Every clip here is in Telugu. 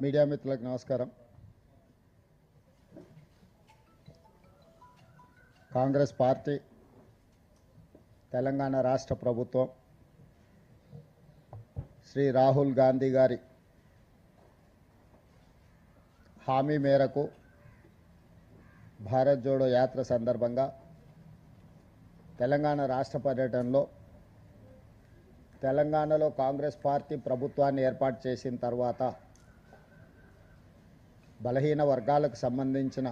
మీడియా మిత్రులకు నమస్కారం. కాంగ్రెస్ పార్టీ తెలంగాణ రాష్ట్ర ప్రభుత్వం శ్రీ రాహుల్ గాంధీ గారి హామీ మేరకు భారత్ జోడో యాత్ర సందర్భంగా తెలంగాణ రాష్ట్ర పర్యటనలో తెలంగాణలో కాంగ్రెస్ పార్టీ ప్రభుత్వాన్ని ఏర్పాటు చేసిన తర్వాత బలహీన వర్గాలకు సంబంధించిన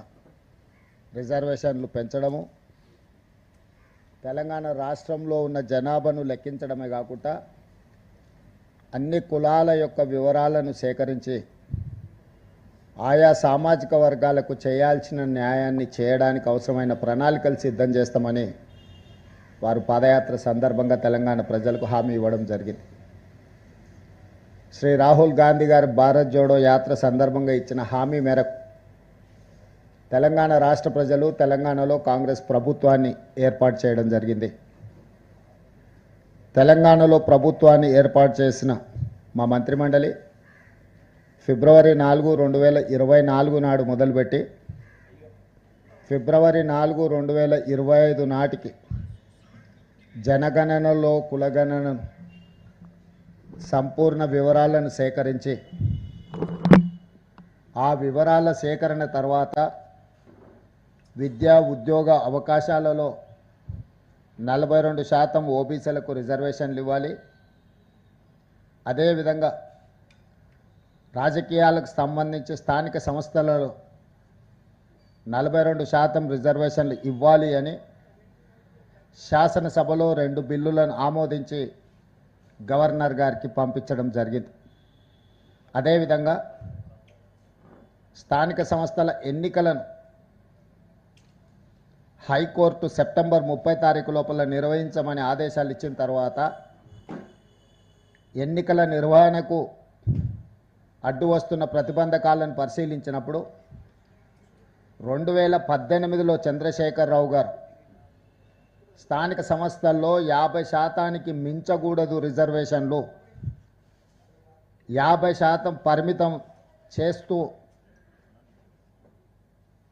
రిజర్వేషన్లు పెంచడము, తెలంగాణ రాష్ట్రంలో ఉన్న జనాభాను లెక్కించడమే కాకుండా అన్ని కులాల యొక్క వివరాలను సేకరించి ఆయా సామాజిక వర్గాలకు చేయాల్సిన న్యాయాన్ని చేయడానికి అవసరమైన ప్రణాళికలు సిద్ధం చేస్తామని వారు పాదయాత్ర సందర్భంగా తెలంగాణ ప్రజలకు హామీ ఇవ్వడం జరిగింది. శ్రీ రాహుల్ గాంధీ గారి భారత్ జోడో యాత్ర సందర్భంగా ఇచ్చిన హామీ మేరకు తెలంగాణ రాష్ట్ర ప్రజలు తెలంగాణలో కాంగ్రెస్ ప్రభుత్వాన్ని ఏర్పాటు చేయడం జరిగింది. తెలంగాణలో ప్రభుత్వాన్ని ఏర్పాటు చేసిన మా మంత్రిమండలి ఫిబ్రవరి 4, 2024 నాడు మొదలుపెట్టి ఫిబ్రవరి 4, 2025 నాటికి జనగణనలో కులగణన సంపూర్ణ వివరాలను సేకరించి ఆ వివరాల సేకరణ తర్వాత విద్యా ఉద్యోగ అవకాశాలలో 42% ఓబీసీలకు రిజర్వేషన్లు ఇవ్వాలి. అదేవిధంగా రాజకీయాలకు సంబంధించి స్థానిక సంస్థలలో 42% రిజర్వేషన్లు ఇవ్వాలి అని శాసనసభలో 2 బిల్లులను ఆమోదించి గవర్నర్ గారికి పంపించడం జరిగింది. అదేవిధంగా స్థానిక సంస్థల ఎన్నికలను హైకోర్టు సెప్టెంబర్ 30 లోపల నిర్వహించమని ఆదేశాలు ఇచ్చిన తర్వాత ఎన్నికల నిర్వహణకు అడ్డు వస్తున్న ప్రతిబంధకాలను పరిశీలించినప్పుడు 2018లో చంద్రశేఖరరావు గారు స్థానిక సంస్థల్లో 50% మించకూడదు రిజర్వేషన్లు, 50% పరిమితం చేస్తూ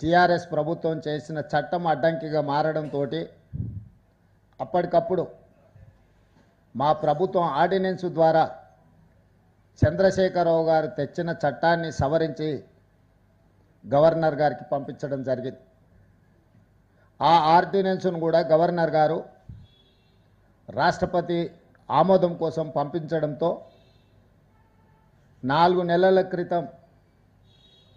టీఆర్ఎస్ ప్రభుత్వం చేసిన చట్టం అడ్డంకిగా మారడంతో అప్పటికప్పుడు మా ప్రభుత్వం ఆర్డినెన్స్ ద్వారా చంద్రశేఖరరావు గారు తెచ్చిన చట్టాన్ని సవరించి గవర్నర్ గారికి పంపించడం జరిగింది. ఆ ఆర్డినెన్స్ను కూడా గవర్నర్ గారు రాష్ట్రపతి ఆమోదం కోసం పంపించడంతో 4 నెలల క్రితం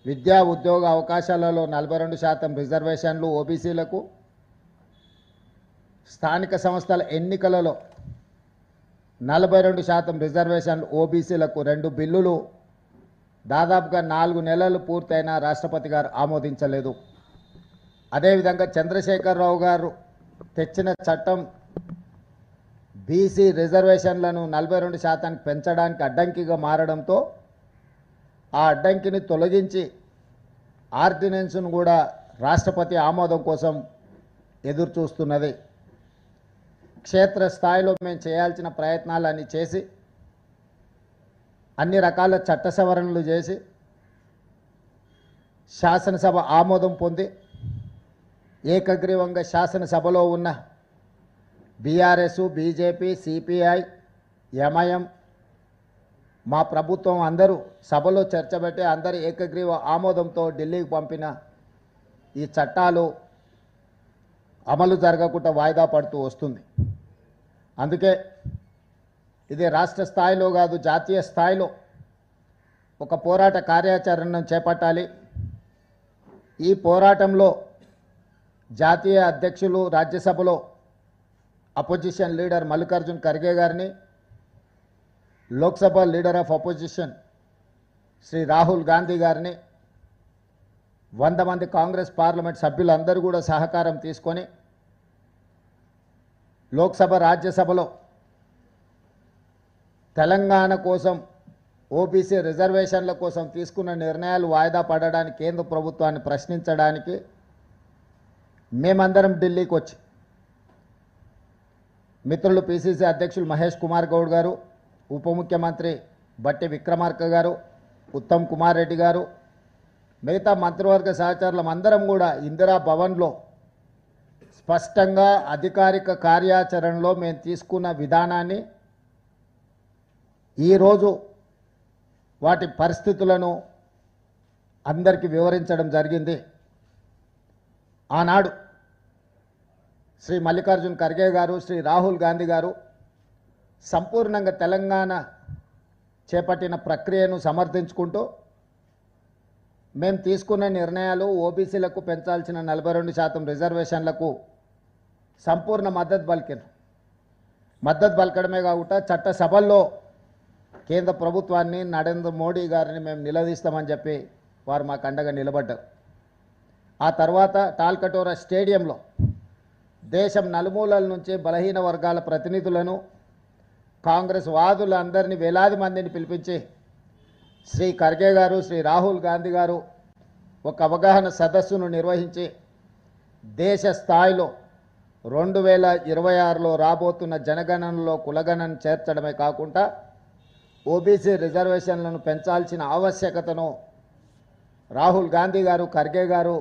విద్యా ఉద్యోగ అవకాశాలలో 42% రిజర్వేషన్లు ఓబీసీలకు, స్థానిక సంస్థల ఎన్నికలలో 42% రిజర్వేషన్లు ఓబీసీలకు 2 బిల్లులు దాదాపుగా 4 నెలలు పూర్తయినా రాష్ట్రపతి గారు ఆమోదించలేదు. అదేవిధంగా చంద్రశేఖరరావు గారు తెచ్చిన చట్టం బీసీ రిజర్వేషన్లను 42% పెంచడానికి అడ్డంకిగా మారడంతో ఆ అడ్డంకిని తొలగించి ఆర్డినెన్స్ను కూడా రాష్ట్రపతి ఆమోదం కోసం ఎదురు చూస్తున్నది. క్షేత్రస్థాయిలో మేము చేయాల్సిన ప్రయత్నాలన్నీ చేసి అన్ని రకాల చట్ట సవరణలు చేసి శాసనసభ ఆమోదం పొంది ఏకగ్రీవంగా శాసనసభలో ఉన్న బీఆర్ఎస్, బీజేపీ, సిపిఐ, ఎంఐఎం మా ప్రభుత్వం అందరూ సభలో చర్చ పెట్టి అందరి ఏకగ్రీవ ఆమోదంతో ఢిల్లీకి పంపిన ఈ చట్టాలు అమలు జరగకుండా వాయిదా పడుతూ వస్తుంది. అందుకే ఇది రాష్ట్ర స్థాయిలో కాదు, జాతీయ స్థాయిలో ఒక పోరాట కార్యాచరణను చేపట్టాలి. ఈ పోరాటంలో జాతీయ అధ్యక్షులు, రాజ్యసభలో అపోజిషన్ లీడర్ మల్లికార్జున్ ఖర్గే గారిని, Lok Sabha leader of opposition Shri Rahul Gandhi గారిని, 100 మంది కాంగ్రెస్ పార్లమెంట్ సభ్యులందరూ కూడా సహకారం తీసుకొని లోక్సభ, రాజ్యసభలో తెలంగాణ కోసం ఓబీసీ రిజర్వేషన్ల కోసం తీసుకున్న నిర్ణయాలు వాయిదా పడడానికి కేంద్ర ప్రభుత్వాన్ని ప్రశ్నించడానికి మేమందరం ఢిల్లీకి వచ్చి మిత్రులు పిసిసి అధ్యక్షులు మహేష్ కుమార్ గౌడ్ గారు, ఉప ముఖ్యమంత్రి బట్టి విక్రమార్క గారు, ఉత్తమ్ కుమార్ రెడ్డి గారు, మిగతా మంత్రివర్గ సహచరులం అందరం కూడా ఇందిరా భవన్లో స్పష్టంగా అధికారిక కార్యాచరణలో మేము తీసుకున్న విధానాన్ని ఈరోజు వాటి పరిస్థితులను అందరికీ వివరించడం జరిగింది. ఆనాడు శ్రీ మల్లికార్జున్ ఖర్గే గారు, శ్రీ రాహుల్ గాంధీ గారు సంపూర్ణంగా తెలంగాణ చేపట్టిన ప్రక్రియను సమర్థించుకుంటూ మేము తీసుకున్న నిర్ణయాలు ఓబీసీలకు పెంచాల్సిన 42% రిజర్వేషన్లకు సంపూర్ణ మద్దతు పలికారు. మద్దతు పలకడమే కాకుండా చట్టసభల్లో కేంద్ర ప్రభుత్వాన్ని, నరేంద్ర మోడీ గారిని మేము నిలదీస్తామని చెప్పి వారు మాకు అండగా నిలబడ్డారు. ఆ తర్వాత టాల్కటోరా స్టేడియంలో దేశం నలుమూలల నుంచి బలహీన వర్గాల ప్రతినిధులను, కాంగ్రెస్ వాదులందరినీ వేలాది మందిని పిలిపించి శ్రీ ఖర్గే గారు, శ్రీ రాహుల్ గాంధీ గారు ఒక అవగాహన సదస్సును నిర్వహించి దేశ స్థాయిలో 2026లో రాబోతున్న జనగణనలో కులగణన చేర్చడమే కాకుండా ఓబీసీ రిజర్వేషన్లను పెంచాల్సిన ఆవశ్యకతను రాహుల్ గాంధీ గారు, ఖర్గే గారు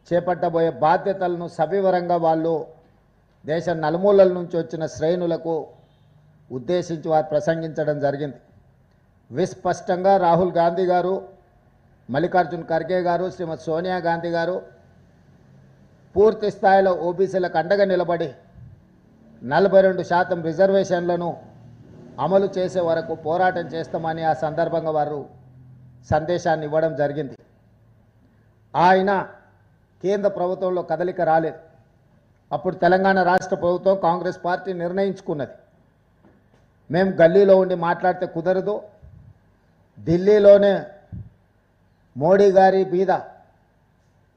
చేపట్టబోయే బాధ్యతలను సవివరంగా వాళ్ళు దేశ నలుమూలల నుంచి వచ్చిన శ్రేణులకు ఉద్దేశించి వారు ప్రసంగించడం జరిగింది. విస్పష్టంగా రాహుల్ గాంధీ గారు, మల్లికార్జున్ ఖర్గే గారు, శ్రీమతి సోనియా గాంధీ గారు పూర్తి స్థాయిలో ఓబీసీలకు అండగా నిలబడి 42% రిజర్వేషన్లను అమలు చేసే వరకు పోరాటం చేస్తామని ఆ సందర్భంగా వారు సందేశాన్ని ఇవ్వడం జరిగింది. ఆయన కేంద్ర ప్రభుత్వంలో కదలిక రాలేదు. అప్పుడు తెలంగాణ రాష్ట్ర ప్రభుత్వం, కాంగ్రెస్ పార్టీ నిర్ణయించుకున్నది, మేము గల్లీలో ఉండి మాట్లాడితే కుదరదు, ఢిల్లీలోనే మోడీ గారి మీద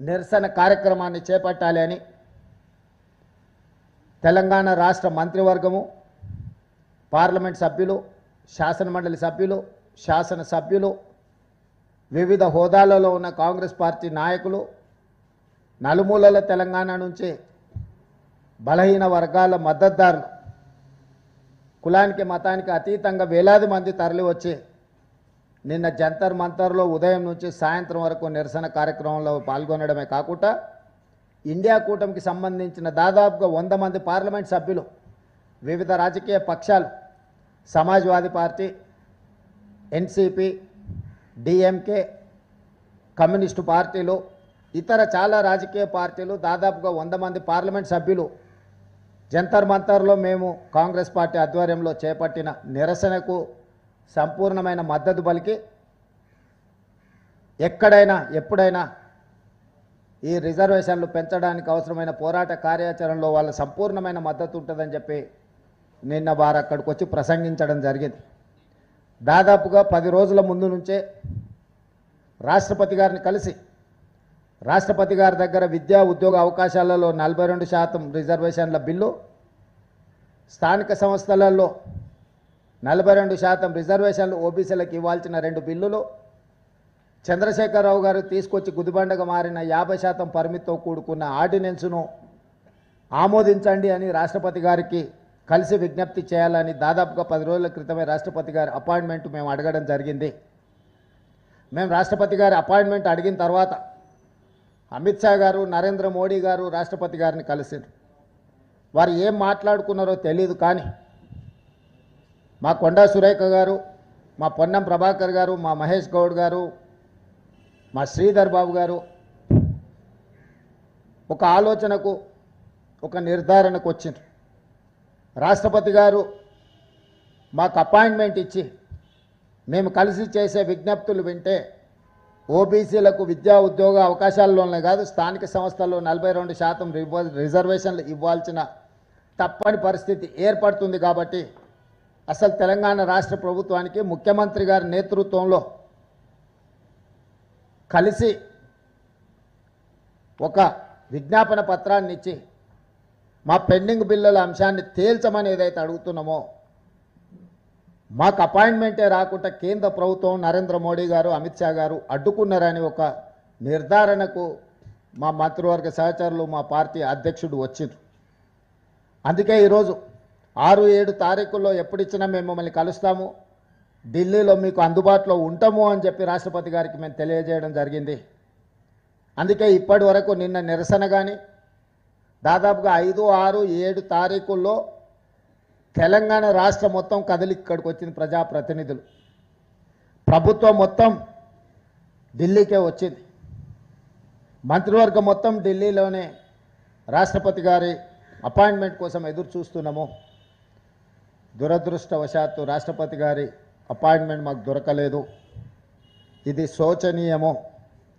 నిరసన కార్యక్రమాన్ని చేపట్టాలి అని తెలంగాణ రాష్ట్ర మంత్రివర్గము, పార్లమెంట్ సభ్యులు, శాసనమండలి సభ్యులు, శాసనసభ్యులు, వివిధ హోదాలలో ఉన్న కాంగ్రెస్ పార్టీ నాయకులు, నలుమూలల తెలంగాణ నుంచి బలహీన వర్గాల మద్దతుదారులు, కులానికి మతానికి అతీతంగా వేలాది మంది తరలి వచ్చి నిన్న జంతర్ మంతర్లో ఉదయం నుంచి సాయంత్రం వరకు నిరసన కార్యక్రమంలో పాల్గొనడమే కాకుండా ఇండియా కూటమికి సంబంధించిన దాదాపుగా 100 మంది పార్లమెంట్ సభ్యులు, వివిధ రాజకీయ పక్షాలు, Samajwadi party, NCP, DMK, communist పార్టీలు, ఇతర చాలా రాజకీయ పార్టీలు, దాదాపుగా 100 మంది పార్లమెంట్ సభ్యులు జంతర్ మంతర్లో మేము కాంగ్రెస్ పార్టీ ఆధ్వర్యంలో చేపట్టిన నిరసనకు సంపూర్ణమైన మద్దతు పలికి ఎక్కడైనా ఎప్పుడైనా ఈ రిజర్వేషన్లు పెంచడానికి అవసరమైన పోరాట కార్యాచరణలో వాళ్ళ సంపూర్ణమైన మద్దతు ఉంటుందని చెప్పి నిన్న వారు అక్కడికి వచ్చి ప్రసంగించడం జరిగింది. దాదాపుగా 10 రోజుల ముందు నుంచే రాష్ట్రపతి గారిని కలిసి రాష్ట్రపతి గారి దగ్గర విద్యా ఉద్యోగ అవకాశాలలో 42% రిజర్వేషన్ల బిల్లు, స్థానిక సంస్థలలో 42% రిజర్వేషన్లు ఓబీసీలకు ఇవ్వాల్సిన 2 బిల్లులు, చంద్రశేఖరరావు గారు తీసుకొచ్చి గుదిబండగా మారిన 50% పరిమితితో కూడుకున్న ఆర్డినెన్స్ను ఆమోదించండి అని రాష్ట్రపతి గారికి కలిసి విజ్ఞప్తి చేయాలని దాదాపుగా 10 రోజుల క్రితమే రాష్ట్రపతి గారి అపాయింట్మెంట్ మేము అడగడం జరిగింది. మేము రాష్ట్రపతి గారి అపాయింట్మెంట్ అడిగిన తర్వాత అమిత్ షా గారు, నరేంద్ర మోడీ గారు రాష్ట్రపతి గారిని కలిసారు. వారు ఏం మాట్లాడుకున్నారో తెలియదు, కానీ మా కొండా సురేఖ గారు, మా పొన్నం ప్రభాకర్ గారు, మా మహేష్ గౌడ్ గారు, మా శ్రీధర్ బాబు గారు ఒక ఆలోచనకు, ఒక నిర్ధారణకు వచ్చిండ్రు. రాష్ట్రపతి గారు మాకు అపాయింట్మెంట్ ఇచ్చి మేము కలిసి చేసే విజ్ఞప్తులు వింటే ఓబీసీలకు విద్యా ఉద్యోగ అవకాశాల్లోనే కాదు, స్థానిక సంస్థల్లో 42% రిజర్వేషన్లు ఇవ్వాల్సిన తప్పని పరిస్థితి ఏర్పడుతుంది. కాబట్టి అసలు తెలంగాణ రాష్ట్ర ప్రభుత్వానికి ముఖ్యమంత్రి గారి నేతృత్వంలో కలిసి ఒక విజ్ఞాపన పత్రాన్ని ఇచ్చి మా పెండింగ్ బిల్లుల అంశాన్ని తేల్చమని ఏదైతే అడుగుతున్నామో, మాకు అపాయింట్మెంటే రాకుండా కేంద్ర ప్రభుత్వం, నరేంద్ర మోడీ గారు, అమిత్ షా గారు అడ్డుకున్నారని ఒక నిర్ధారణకు మా మంత్రివర్గ సహచరులు, మా పార్టీ అధ్యక్షుడు వచ్చిండ్రు. అందుకే ఈరోజు 6, 7 తారీఖుల్లో ఎప్పుడిచ్చినా మేము మిమ్మల్ని కలుస్తాము, ఢిల్లీలో మీకు అందుబాటులో ఉంటాము అని చెప్పి రాష్ట్రపతి గారికి మేము తెలియజేయడం జరిగింది. అందుకే ఇప్పటి వరకు నిన్న నిరసన కానీ దాదాపుగా 5, 6, 7 తారీఖుల్లో తెలంగాణ రాష్ట్రం మొత్తం కదిలి ఇక్కడికి వచ్చింది. ప్రజాప్రతినిధులు ప్రభుత్వం మొత్తం ఢిల్లీకే వచ్చింది. మంత్రివర్గం మొత్తం ఢిల్లీలోనే రాష్ట్రపతి గారి అపాయింట్మెంట్ కోసం ఎదురు చూస్తున్నాము. దురదృష్టవశాత్తు రాష్ట్రపతి గారి అపాయింట్మెంట్ మాకు దొరకలేదు. ఇది శోచనీయము,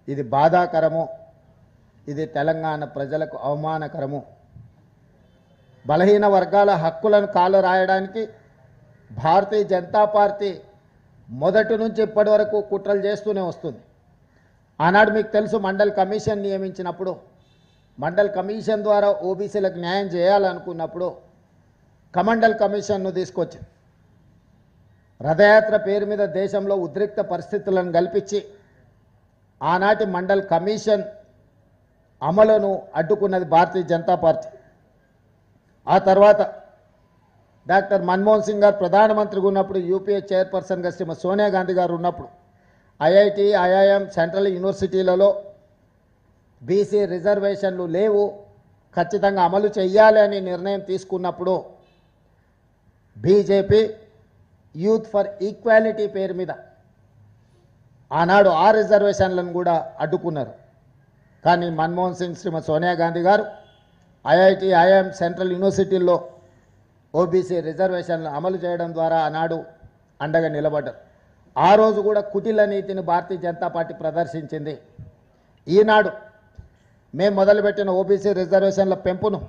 ఇది బాధాకరము, ఇది తెలంగాణ ప్రజలకు అవమానకరము. బలహీన వర్గాల హక్కులను కాలు రాయడానికి భారతీయ జనతా పార్టీ మొదటి నుంచి ఇప్పటి వరకు కుట్రలు చేస్తూనే వస్తుంది. ఆనాడు మీకు తెలుసు, మండల్ కమిషన్ నియమించినప్పుడు, మండల్ కమిషన్ ద్వారా ఓబీసీలకు న్యాయం చేయాలనుకున్నప్పుడు కమండల్ కమిషన్ను తీసుకొచ్చింది. రథయాత్ర పేరు మీద దేశంలో ఉద్రిక్త పరిస్థితులను కల్పించి ఆనాటి మండల్ కమిషన్ అమలును అడ్డుకున్నది భారతీయ జనతా పార్టీ. ఆ తర్వాత డాక్టర్ మన్మోహన్ సింగ్ గారు ప్రధానమంత్రిగా ఉన్నప్పుడు, యూపీఏ చైర్పర్సన్గా శ్రీమతి సోనియా గాంధీ గారు ఉన్నప్పుడు ఐఐటి, ఐఐఎం, సెంట్రల్ యూనివర్సిటీలలో బీసీ రిజర్వేషన్లు లేవు, ఖచ్చితంగా అమలు చేయాలి అని నిర్ణయం తీసుకున్నప్పుడు బీజేపీ యూత్ ఫర్ ఈక్వాలిటీ పేరు మీద ఆనాడు ఆ రిజర్వేషన్లను కూడా అడ్డుకున్నారు. కానీ మన్మోహన్ సింగ్, శ్రీమతి సోనియా గాంధీ గారు ఐఐటి, ఐఐఎం, సెంట్రల్ యూనివర్సిటీల్లో ఓబీసీ రిజర్వేషన్లు అమలు చేయడం ద్వారా ఆనాడు అండగా నిలబడ్డారు. ఆ రోజు కూడా కుటిల నీతిని భారతీయ జనతా పార్టీ ప్రదర్శించింది. ఈనాడు మేము మొదలుపెట్టిన ఓబీసీ రిజర్వేషన్ల పెంపును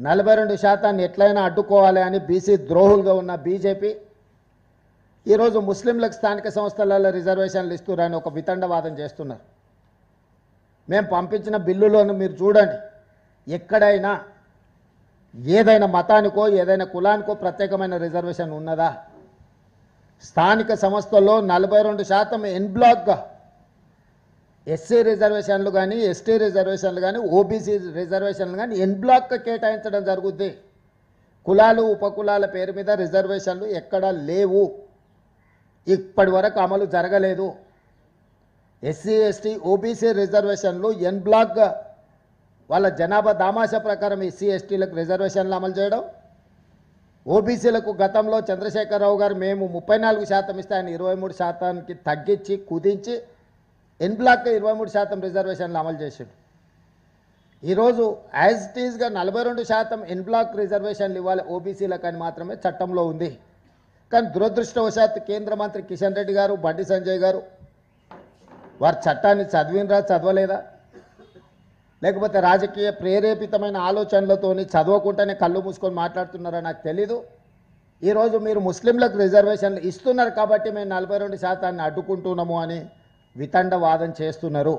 42% ఎట్లయినా అడ్డుకోవాలి అని బీసీ ద్రోహులుగా ఉన్న బీజేపీ ఈరోజు ముస్లింలకు స్థానిక సంస్థలలో రిజర్వేషన్లు ఇస్తున్నారని ఒక వితండవాదం చేస్తున్నారు. మేము పంపించిన బిల్లులోను మీరు చూడండి, ఎక్కడైనా ఏదైనా మతానికో ఏదైనా కులానికో ప్రత్యేకమైన రిజర్వేషన్ ఉన్నదా? స్థానిక సంస్థల్లో 42% ఎన్ బ్లాక్గా ఎస్సీ రిజర్వేషన్లు కానీ, ఎస్టీ రిజర్వేషన్లు కానీ, ఓబీసీ రిజర్వేషన్లు కానీ ఎన్ బ్లాక్గా కేటాయించడం జరుగుద్ది. కులాలు, ఉపకులాల పేరు మీద రిజర్వేషన్లు ఎక్కడా లేవు, ఇప్పటి వరకు అమలు జరగలేదు. ఎస్సీ, ఎస్టీ, ఓబీసీ రిజర్వేషన్లు ఎన్ బ్లాక్గా వాళ్ళ జనాభా దామాషా ప్రకారం ఎస్సీ, ఎస్టీలకు రిజర్వేషన్లు అమలు చేయడం, ఓబీసీలకు గతంలో చంద్రశేఖరరావు గారు మేము 34% ఇస్తే ఆయన 23%కి తగ్గించి కుదించి ఎన్ బ్లాక్గా 23% రిజర్వేషన్లు అమలు చేసాడు. ఈరోజు యాజ్ ఇట్ ఈజ్గా 42% ఎన్ బ్లాక్ రిజర్వేషన్లు ఇవ్వాలి ఓబీసీలకు అని మాత్రమే చట్టంలో ఉంది. కానీ దురదృష్టవశాత్తు కేంద్ర మంత్రి కిషన్ రెడ్డి గారు, బండి సంజయ్ గారు వారు చట్టాన్ని చదివినరా, చదవలేదా, లేకపోతే రాజకీయ ప్రేరేపితమైన ఆలోచనలతోని చదవకుండానే కళ్ళు మూసుకొని మాట్లాడుతున్నారా నాకు తెలీదు. ఈరోజు మీరు ముస్లింలకు రిజర్వేషన్లు ఇస్తున్నారు కాబట్టి మేము 42% అడ్డుకుంటున్నాము అని వితండవాదం చేస్తున్నారు.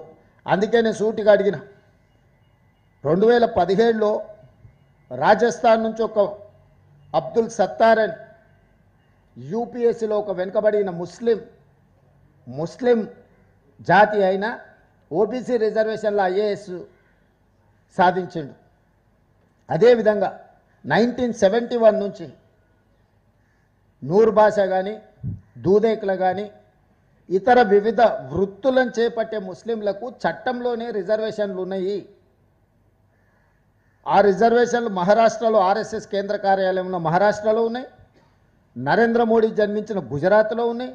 అందుకే నేను సూటిగా అడిగిన, 2017లో రాజస్థాన్ నుంచి ఒక అబ్దుల్ సత్తార్ అని యూపీఎస్సీలో ఒక వెనుకబడిన ముస్లిం జాతి అయిన ఓబీసీ రిజర్వేషన్లో ఐఏఎస్ సాధించిండు. అదేవిధంగా 1971 నుంచి నూర్ బాషా కానీ, దూదేకులు కానీ, ఇతర వివిధ వృత్తులను చేపట్టే ముస్లింలకు చట్టంలోనే రిజర్వేషన్లు ఉన్నాయి. ఆ రిజర్వేషన్లు మహారాష్ట్రలో ఆర్ఎస్ఎస్ కేంద్ర కార్యాలయంలో మహారాష్ట్రలో ఉన్నాయి, నరేంద్ర మోడీ జన్మించిన గుజరాత్లో ఉన్నాయి,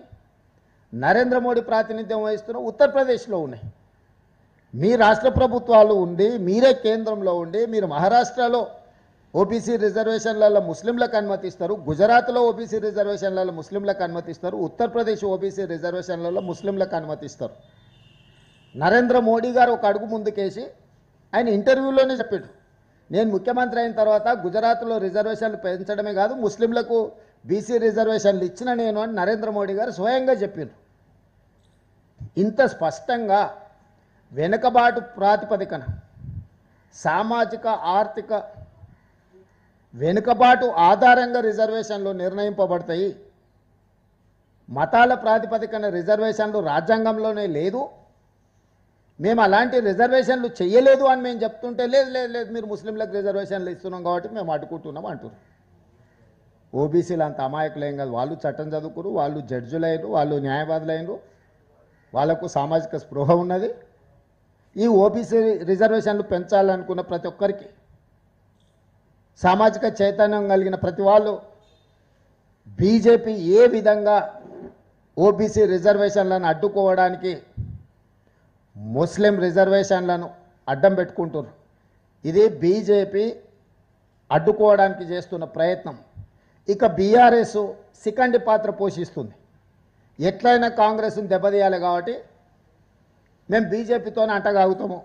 నరేంద్ర మోడీ ప్రాతినిధ్యం వహిస్తున్న ఉత్తరప్రదేశ్లో ఉన్నాయి. మీ రాష్ట్ర ప్రభుత్వాలు ఉండి, మీరే కేంద్రంలో ఉండి, మీరు మహారాష్ట్రలో ఓబీసీ రిజర్వేషన్లలో ముస్లింలకు అనుమతిస్తారు, గుజరాత్లో ఓబీసీ రిజర్వేషన్లలో ముస్లింలకు అనుమతిస్తారు, ఉత్తరప్రదేశ్ ఓబీసీ రిజర్వేషన్లలో ముస్లింలకు అనుమతిస్తారు. నరేంద్ర మోడీ గారు ఒక అడుగు ముందుకేసి ఆయన ఇంటర్వ్యూలోనే చెప్పాడు, నేను ముఖ్యమంత్రి అయిన తర్వాత గుజరాత్లో రిజర్వేషన్లు పెంచడమే కాదు ముస్లింలకు బీసీ రిజర్వేషన్లు ఇచ్చిన నేను అని నరేంద్ర మోడీ గారు స్వయంగా చెప్పారు. ఇంత స్పష్టంగా వెనుకబాటు ప్రాతిపదికన సామాజిక ఆర్థిక వెనుకబాటు ఆధారంగా రిజర్వేషన్లు నిర్ణయింపబడతాయి. మతాల ప్రాతిపదికన రిజర్వేషన్లు రాజ్యాంగంలోనే లేదు, మేము అలాంటి రిజర్వేషన్లు చేయలేదు అని మేము చెప్తుంటే లేదు లేదు లేదు మీరు ముస్లింలకు రిజర్వేషన్లు ఇస్తున్నాం కాబట్టి మేము అడ్డుకుంటున్నాం అంటున్నాం. ఓబీసీలు అంత అమాయకులేం కాదు, వాళ్ళు చట్టం చదువుకురు, వాళ్ళు జడ్జులైనరు, వాళ్ళు న్యాయవాదులైనరు, వాళ్ళకు సామాజిక స్పృహ ఉన్నది. ఈ ఓబీసీ రిజర్వేషన్లు పెంచాలనుకున్న ప్రతి ఒక్కరికి, సామాజిక చైతన్యం కలిగిన ప్రతి వాళ్ళు బీజేపీ ఏ విధంగా ఓబీసీ రిజర్వేషన్లను అడ్డుకోవడానికి ముస్లిం రిజర్వేషన్లను అడ్డం పెట్టుకుంటున్నారు. ఇది బీజేపీ అడ్డుకోవడానికి చేస్తున్న ప్రయత్నం. ఇక బీఆర్ఎస్ సికండి పాత్ర పోషిస్తుంది. ఎట్లయినా కాంగ్రెస్ను దెబ్బతీయాలి కాబట్టి మేము బీజేపీతోనే అంటగాగుతాము,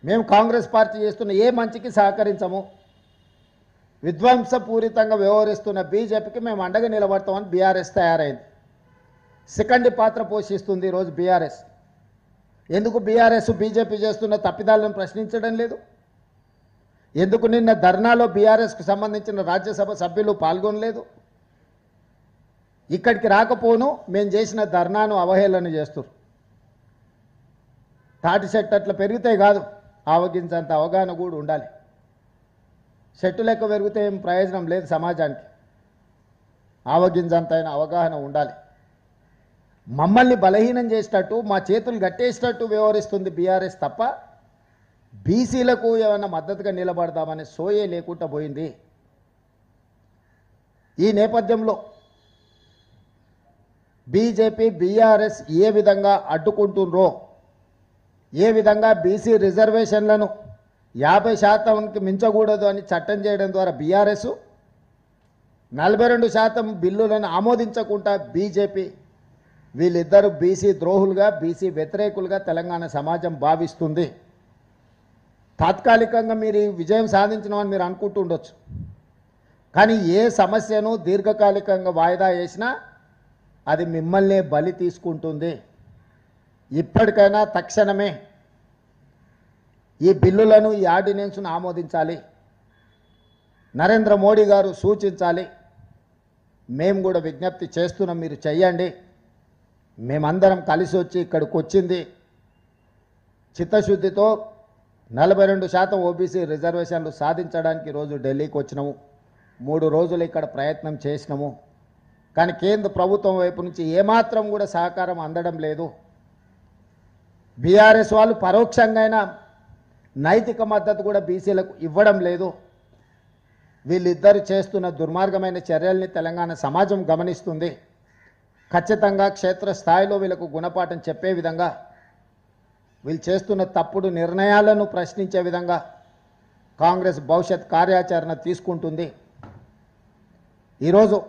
మేము కాంగ్రెస్ పార్టీ చేస్తున్న ఏ మంచికి సహకరించము, విధ్వంసపూరితంగా వ్యవహరిస్తున్న బీజేపీకి మేము అండగా నిలబడతామని బీఆర్ఎస్ తయారైంది. సెకండ్ పాత్ర పోషిస్తుంది ఈరోజు బీఆర్ఎస్. ఎందుకు బీఆర్ఎస్ బీజేపీ చేస్తున్న తప్పిదాలను ప్రశ్నించడం లేదు? ఎందుకు నిన్న ధర్నాలో బీఆర్ఎస్కు సంబంధించిన రాజ్యసభ సభ్యులు పాల్గొనలేదు? ఇక్కడికి రాకపోను మేము చేసిన ధర్నాను అవహేళన చేస్తారు. తాటి చెట్టు అట్లా పెరిగితే కాదు, ఆవగించంత అవగాహన కూడా ఉండాలి. చెట్టు లెక్క పెరిగితే ఏం ప్రయోజనం లేదు సమాజానికి, ఆవగింజంతైన అవగాహన ఉండాలి. మమ్మల్ని బలహీనం చేసేటట్టు, మా చేతులు గట్టేసేటట్టు వ్యవహరిస్తుంది బీఆర్ఎస్ తప్ప బీసీలకు ఏమైనా మద్దతుగా నిలబడదామనే సోయే లేకుండా పోయింది. ఈ నేపథ్యంలో బీజేపీ బీఆర్ఎస్ ఏ విధంగా అడ్డుకుంటుండ్రో, ఏ విధంగా బీసీ రిజర్వేషన్లను 50% మించకూడదు అని చట్టం చేయడం ద్వారా బీఆర్ఎస్ 42% బిల్లులను ఆమోదించకుండా బీజేపీ, వీళ్ళిద్దరూ బీసీ ద్రోహులుగా, బీసీ వ్యతిరేకులుగా తెలంగాణ సమాజం భావిస్తుంది. తాత్కాలికంగా మీరు విజయం సాధించినామని మీరు అనుకుంటుండొచ్చు, కానీ ఏ సమస్యను దీర్ఘకాలికంగా వాయిదా వేసినా అది మిమ్మల్నే బలి తీసుకుంటుంది. ఇప్పటికైనా తక్షణమే ఈ బిల్లులను, ఈ ఆర్డినెన్స్ను ఆమోదించాలి. నరేంద్ర మోడీ గారు సూచించాలి. మేము కూడా విజ్ఞప్తి చేస్తున్నాం, మీరు చెయ్యండి. మేమందరం కలిసి వచ్చి ఇక్కడికి వచ్చింది చిత్తశుద్ధితో 42% ఓబీసీ రిజర్వేషన్లు సాధించడానికి ఈరోజు ఢిల్లీకి వచ్చినాము. 3 రోజులు ఇక్కడ ప్రయత్నం చేసినాము. కానీ కేంద్ర ప్రభుత్వం వైపు నుంచి ఏమాత్రం కూడా సహకారం అందడం లేదు. బీఆర్ఎస్ వాళ్ళు పరోక్షంగా నైతిక మద్దతు కూడా బీసీలకు ఇవ్వడం లేదు. వీళ్ళిద్దరు చేస్తున్న దుర్మార్గమైన చర్యల్ని తెలంగాణ సమాజం గమనిస్తుంది. ఖచ్చితంగా క్షేత్రస్థాయిలో వీళ్ళకు గుణపాఠం చెప్పే విధంగా, వీళ్ళు చేస్తున్న తప్పుడు నిర్ణయాలను ప్రశ్నించే విధంగా కాంగ్రెస్ భవిష్యత్ కార్యాచరణ తీసుకుంటుంది. ఈరోజు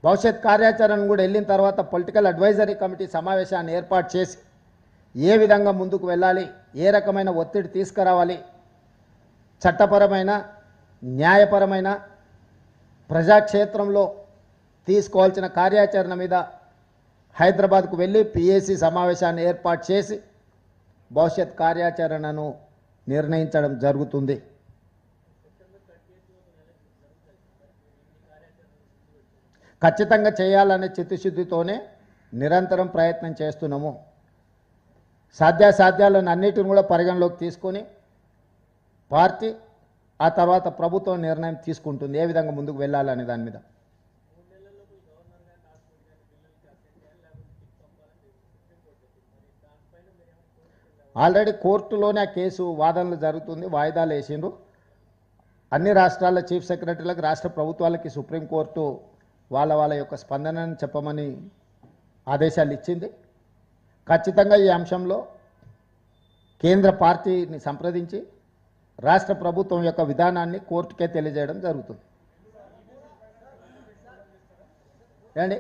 భవిష్యత్ కార్యాచరణ కూడా వెళ్ళిన తర్వాత పొలిటికల్ అడ్వైజరీ కమిటీ సమావేశాన్ని ఏర్పాటు చేసి ఏ విధంగా ముందుకు వెళ్ళాలి, ఏ రకమైన ఒత్తిడి తీసుకురావాలి, చట్టపరమైన, న్యాయపరమైన, ప్రజాక్షేత్రంలో తీసుకోవాల్సిన కార్యాచరణ మీద హైదరాబాద్కు వెళ్ళి పిఏసీ సమావేశాన్ని ఏర్పాటు చేసి భవిష్యత్ కార్యాచరణను నిర్ణయించడం జరుగుతుంది. ఖచ్చితంగా చేయాలనే చిత్తశుద్ధితోనే నిరంతరం ప్రయత్నం చేస్తున్నాము. సాధ్యాసాధ్యాలను అన్నిటిని కూడా పరిగణలోకి తీసుకొని పార్టీ, ఆ తర్వాత ప్రభుత్వం నిర్ణయం తీసుకుంటుంది ఏ విధంగా ముందుకు వెళ్ళాలనే దాని మీద. ఆల్రెడీ కోర్టులోనే ఆ కేసు వాదనలు జరుగుతుంది, వాయిదాలు వేసిండ్రు. అన్ని రాష్ట్రాల చీఫ్ సెక్రటరీలకు, రాష్ట్ర ప్రభుత్వాలకి సుప్రీంకోర్టు వాళ్ళ యొక్క స్పందనను చెప్పమని ఆదేశాలు ఇచ్చింది. ఖచ్చితంగా ఈ అంశంలో కేంద్ర పార్టీని సంప్రదించి రాష్ట్ర ప్రభుత్వం యొక్క విధానాన్ని కోర్టుకే తెలియజేయడం జరుగుతుంది. ఏమండి